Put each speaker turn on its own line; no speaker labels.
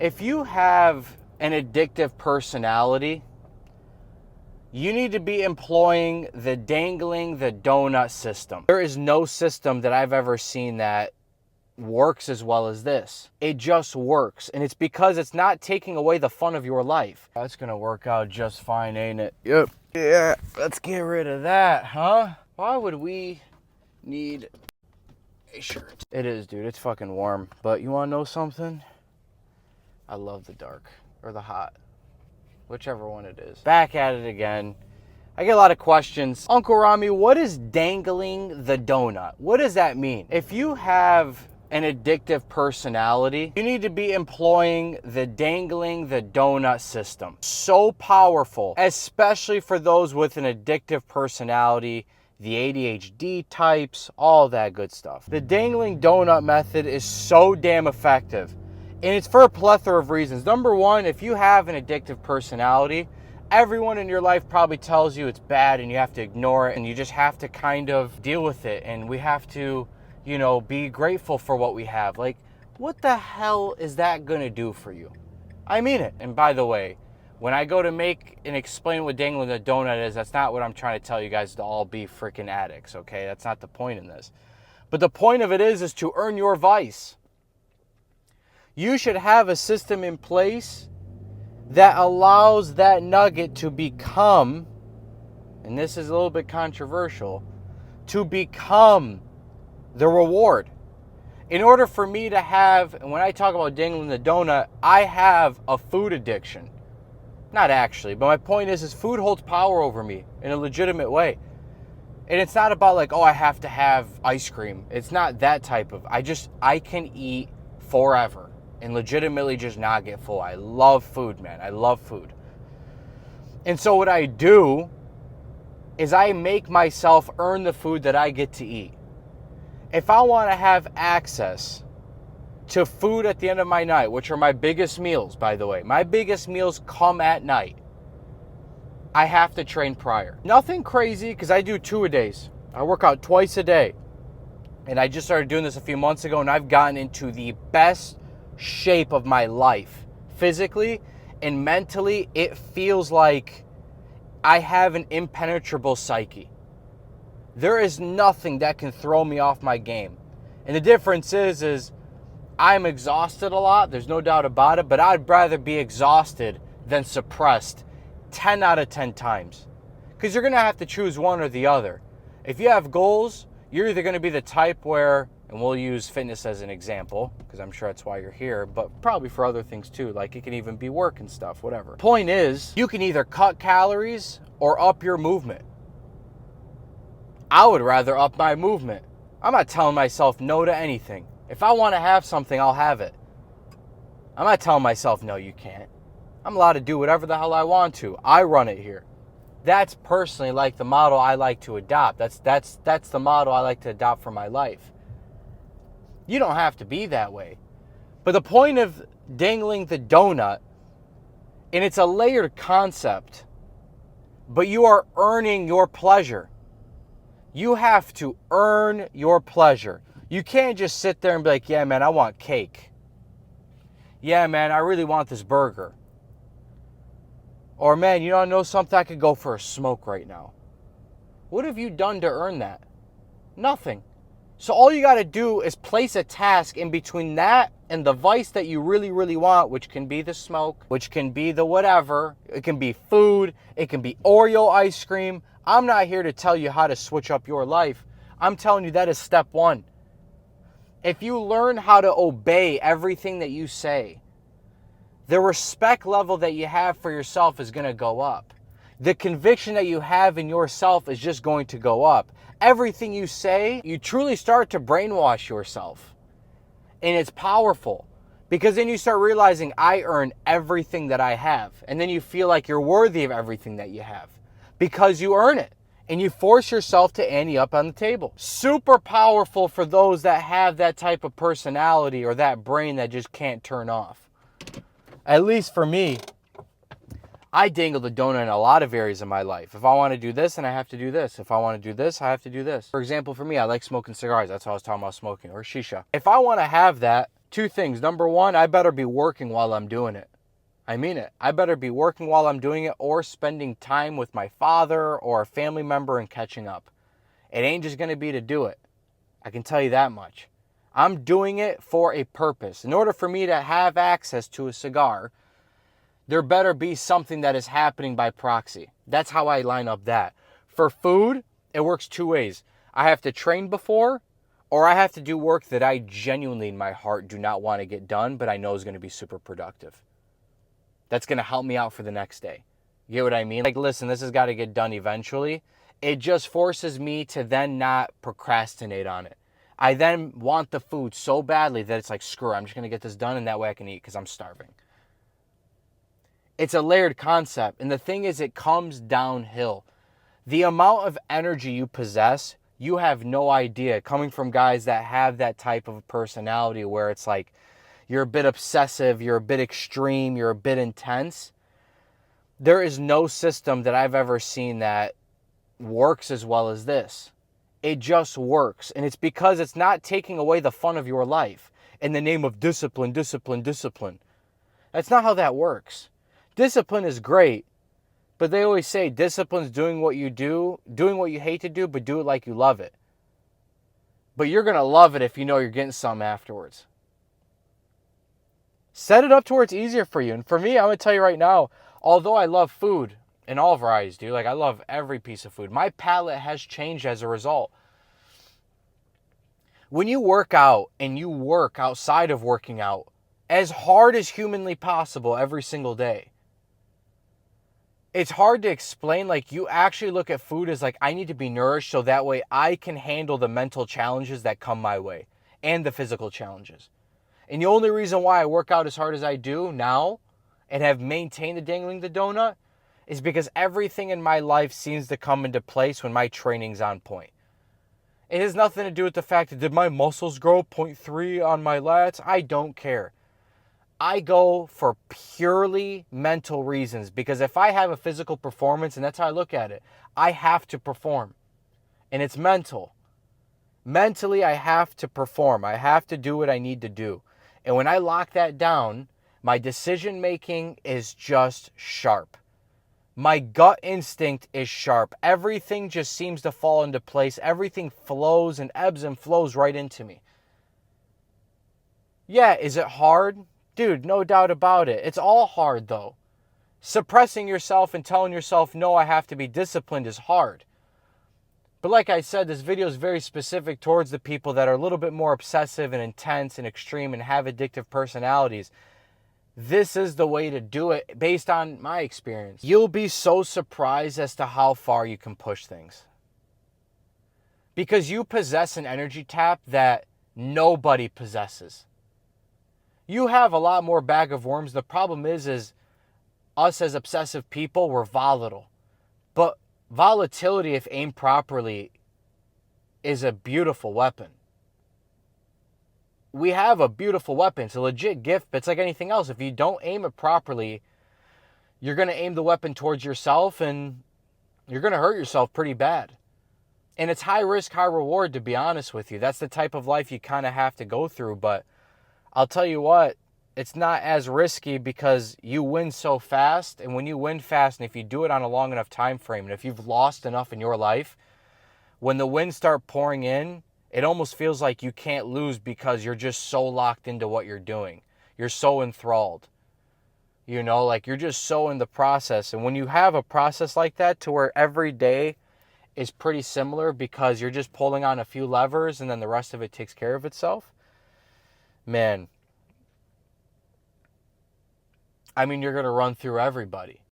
If you have an addictive personality, you need to be employing the Dangling the Doughnut system. There is no system that I've ever seen that works as well as this. It just works, and it's because it's not taking away the fun of your life. That's gonna work out just fine, ain't it? Yep. Yeah, let's get rid of that, huh? Why would we need a shirt? It is, dude, it's fucking warm. But you wanna know something? I love the dark, or the hot, whichever one it is. Back at it again. I get a lot of questions. Uncle Rami, what is dangling the donut? What does that mean? If you have an addictive personality, you need to be employing the Dangling the Doughnut system. So powerful, especially for those with an addictive personality, the ADHD types, all that good stuff. The Dangling Doughnut method is so damn effective. And it's for a plethora of reasons. Number one, if you have an addictive personality, everyone in your life probably tells you it's bad and you have to ignore it and you just have to kind of deal with it. And we have to, you know, be grateful for what we have. Like, what the hell is that gonna do for you? I mean it. And by the way, when I go to make and explain what Dangling the Donut is, that's not what I'm trying to tell you guys to all be freaking addicts, okay? That's not the point in this. But the point of it is to earn your vice. You should have a system in place that allows that nugget to become, and this is a little bit controversial, to become the reward. In order for me to have, and when I talk about Dangling the Donut, I have a food addiction. Not actually, but my point is food holds power over me in a legitimate way. And it's not about like, oh, I have to have ice cream. It's not that type of, I can eat forever and legitimately just not get full. I love food, man. I love food. And so what I do is I make myself earn the food that I get to eat. If I want to have access to food at the end of my night, which are my biggest meals, by the way, my biggest meals come at night, I have to train prior. Nothing crazy, because I do 2-a-days. I work out twice a day. And I just started doing this a few months ago, and I've gotten into the best shape of my life. Physically and mentally, it feels like I have an impenetrable psyche. There is nothing that can throw me off my game. And the difference is I'm exhausted a lot, there's no doubt about it, but I'd rather be exhausted than suppressed 10 out of 10 times. Because you're going to have to choose one or the other. If you have goals, you're either going to be the type where, and we'll use fitness as an example, because I'm sure that's why you're here, but probably for other things too, like it can even be work and stuff, whatever. Point is, you can either cut calories or up your movement. I would rather up my movement. I'm not telling myself no to anything. If I want to have something, I'll have it. I'm not telling myself, no, you can't. I'm allowed to do whatever the hell I want to. I run it here. That's personally like the model I like to adopt. That's the model I like to adopt for my life. You don't have to be that way. But the point of Dangling the Donut, and it's a layered concept, but you are earning your pleasure. You have to earn your pleasure. You can't just sit there and be like, yeah, man, I want cake. Yeah, man, I really want this burger. Or, man, you know something? I could go for a smoke right now. What have you done to earn that? Nothing. So all you got to do is place a task in between that and the vice that you really, really want, which can be the smoke, which can be the whatever. It can be food. It can be Oreo ice cream. I'm not here to tell you how to switch up your life. I'm telling you that is step one. If you learn how to obey everything that you say, the respect level that you have for yourself is going to go up. The conviction that you have in yourself is just going to go up. Everything you say, you truly start to brainwash yourself. And it's powerful. Because then you start realizing, I earn everything that I have. And then you feel like you're worthy of everything that you have. Because you earn it. And you force yourself to ante up on the table. Super powerful for those that have that type of personality or that brain that just can't turn off. At least for me, I dangle the donut in a lot of areas of my life. If I want to do this, then I have to do this. If I want to do this, I have to do this. For example, for me, I like smoking cigars. That's why I was talking about smoking. Or shisha. If I want to have that, Two things. Number one, I better be working while I'm doing it. I mean it. I better be working while I'm doing it or spending time with my father or a family member and catching up. It ain't just going to be to do it. I can tell you that much. I'm doing it for a purpose. In order for me to have access to a cigar, there better be something that is happening by proxy. That's how I line up that. For food, it works two ways. I have to train before, or I have to do work that I genuinely in my heart do not want to get done, but I know is going to be super productive. That's going to help me out for the next day. You get what I mean? Like, listen, this has got to get done eventually. It just forces me to then not procrastinate on it. I then want the food so badly that it's like, screw it, I'm just going to get this done and that way I can eat because I'm starving. It's a layered concept. And the thing is, it comes downhill. The amount of energy you possess, you have no idea. Coming from guys that have that type of personality where it's like, you're a bit obsessive, you're a bit extreme, you're a bit intense. There is no system that I've ever seen that works as well as this. It just works. And it's because it's not taking away the fun of your life in the name of discipline, discipline, discipline. That's not how that works. Discipline is great, but they always say discipline's doing what you do, doing what you hate to do, but do it like you love it. But you're going to love it if you know you're getting some afterwards. Set it up to where it's easier for you. And for me, I'm going to tell you right now, although I love food in all varieties, dude, like I love every piece of food, my palate has changed as a result. When you work out and you work outside of working out as hard as humanly possible every single day, it's hard to explain. Like, you actually look at food as like, I need to be nourished so that way I can handle the mental challenges that come my way and the physical challenges. And the only reason why I work out as hard as I do now and have maintained the Dangling the Doughnut is because everything in my life seems to come into place when my training's on point. It has nothing to do with the fact that did my muscles grow 0.3 on my lats? I don't care. I go for purely mental reasons because if I have a physical performance, and that's how I look at it, I have to perform. And it's mental. Mentally, I have to perform. I have to do what I need to do. And when I lock that down, my decision making is just sharp. My gut instinct is sharp. Everything just seems to fall into place. Everything flows and ebbs and flows right into me. Yeah, is it hard? Dude, no doubt about it. It's all hard though. Suppressing yourself and telling yourself, no, I have to be disciplined is hard. But like I said, this video is very specific towards the people that are a little bit more obsessive and intense and extreme and have addictive personalities. This is the way to do it based on my experience. You'll be so surprised as to how far you can push things. Because you possess an energy tap that nobody possesses. You have a lot more bag of worms. The problem is us as obsessive people, we're volatile. But volatility, if aimed properly, is a beautiful weapon. We have a beautiful weapon. It's a legit gift, but it's like anything else. If you don't aim it properly, you're going to aim the weapon towards yourself and you're going to hurt yourself pretty bad. And it's high risk, high reward, to be honest with you. That's the type of life you kind of have to go through. But I'll tell you what, it's not as risky because you win so fast. And when you win fast, and if you do it on a long enough time frame, and if you've lost enough in your life, when the wins start pouring in, it almost feels like you can't lose because you're just so locked into what you're doing. You're so enthralled. You know, like you're just so in the process. And when you have a process like that to where every day is pretty similar because you're just pulling on a few levers and then the rest of it takes care of itself, man, I mean, you're going to run through everybody.